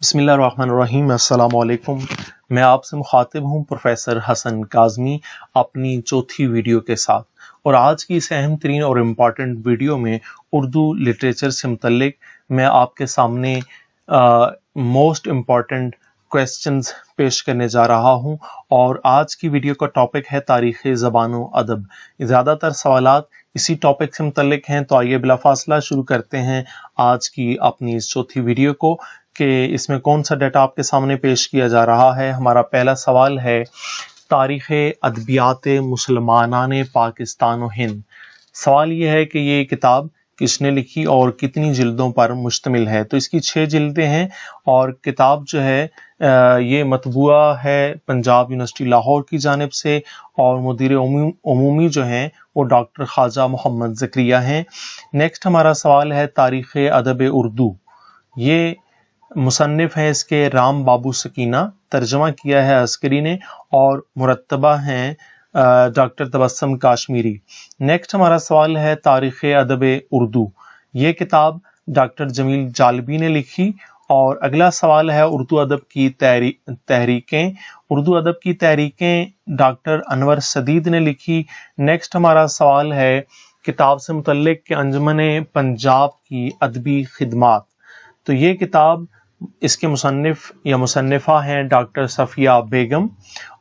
بسم اللہ الرحمن الرحیم۔ السلام علیکم۔ میں آپ سے مخاطب ہوں پروفیسر حسن کاظمی اپنی چوتھی ویڈیو کے ساتھ، اور آج کی اس اہم ترین اور امپورٹنٹ ویڈیو میں اردو لٹریچر سے متعلق میں آپ کے سامنے موسٹ امپورٹنٹ کویسچنز پیش کرنے جا رہا ہوں، اور آج کی ویڈیو کا ٹاپک ہے تاریخ زبان و ادب۔ زیادہ تر سوالات اسی ٹاپک سے متعلق ہیں، تو آئیے بلا فاصلہ شروع کرتے ہیں آج کی اپنی اس چوتھی ویڈیو کو کہ اس میں کون سا ڈیٹا آپ کے سامنے پیش کیا جا رہا ہے۔ ہمارا پہلا سوال ہے تاریخ ادبیات مسلمانان پاکستان و ہند۔ سوال یہ ہے کہ یہ کتاب کس نے لکھی اور کتنی جلدوں پر مشتمل ہے؟ تو اس کی 6 جلدیں ہیں، اور کتاب جو ہے یہ مطبوعہ ہے پنجاب یونیورسٹی لاہور کی جانب سے، اور مدیر عمومی جو ہیں وہ ڈاکٹر خواجہ محمد زکریا ہیں۔ نیکسٹ ہمارا سوال ہے تاریخ ادب اردو۔ یہ مصنف ہیں اس کے رام بابو سکینہ، ترجمہ کیا ہے عسکری نے، اور مرتبہ ہیں ڈاکٹر تبسم کاشمیری۔ نیکسٹ ہمارا سوال ہے تاریخ ادب اردو۔ یہ کتاب ڈاکٹر جمیل جالبی نے لکھی، اور اگلا سوال ہے اردو ادب کی تحریکیں۔ اردو ادب کی تحریکیں ڈاکٹر انور سدید نے لکھی۔ نیکسٹ ہمارا سوال ہے کتاب سے متعلق کہ انجمن پنجاب کی ادبی خدمات۔ تو یہ کتاب اس کے مصنف یا مصنفہ ہیں ڈاکٹر صفیہ بیگم۔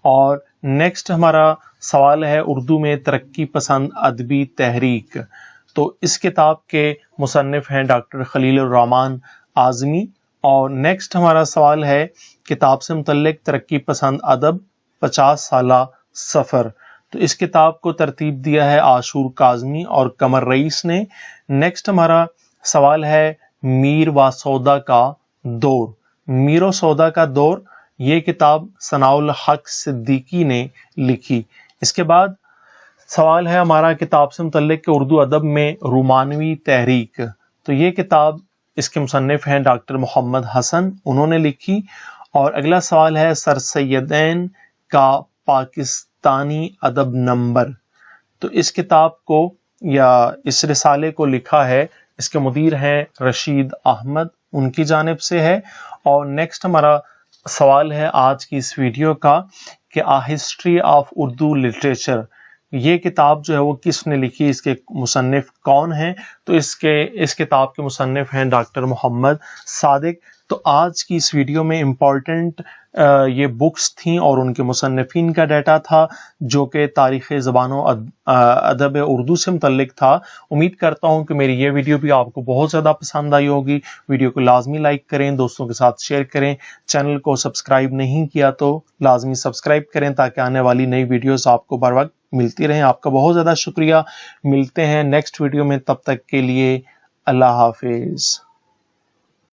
اور نیکسٹ ہمارا سوال ہے اردو میں ترقی پسند ادبی تحریک۔ تو اس کتاب کے مصنف ہیں ڈاکٹر خلیل الرحمن اعظمی۔ اور نیکسٹ ہمارا سوال ہے کتاب سے متعلق ترقی پسند ادب 50 سالہ سفر۔ تو اس کتاب کو ترتیب دیا ہے عاشور کاظمی اور قمر رئیس نے۔ نیکسٹ ہمارا سوال ہے میر و سودا کا دور۔ میر و سودا کا دور، یہ کتاب ثناء الحق صدیقی نے لکھی۔ اس کے بعد سوال ہے ہمارا کتاب سے متعلق کہ اردو ادب میں رومانوی تحریک۔ تو یہ کتاب اس کے مصنف ہیں ڈاکٹر محمد حسن، انہوں نے لکھی۔ اور اگلا سوال ہے سر سیدین کا پاکستانی ادب نمبر۔ تو اس کتاب کو یا اس رسالے کو لکھا ہے، اس کے مدیر ہیں رشید احمد، ان کی جانب سے ہے۔ اور نیکسٹ ہمارا سوال ہے آج کی اس ویڈیو کا کہ ہسٹری آف اردو لٹریچر۔ یہ کتاب جو ہے وہ کس نے لکھی، اس کے مصنف کون ہیں؟ تو اس کتاب کے مصنف ہیں ڈاکٹر محمد صادق۔ تو آج کی اس ویڈیو میں امپورٹنٹ یہ بکس تھیں اور ان کے مصنفین کا ڈیٹا تھا جو کہ تاریخ زبان و ادب اردو سے متعلق تھا۔ امید کرتا ہوں کہ میری یہ ویڈیو بھی آپ کو بہت زیادہ پسند آئی ہوگی۔ ویڈیو کو لازمی لائک کریں، دوستوں کے ساتھ شیئر کریں، چینل کو سبسکرائب نہیں کیا تو لازمی سبسکرائب کریں تاکہ آنے والی نئی ویڈیوز آپ کو بر وقت ملتی رہیں۔ آپ کا بہت زیادہ شکریہ۔ ملتے ہیں نیکسٹ ویڈیو میں، تب تک کے لیے اللہ حافظ۔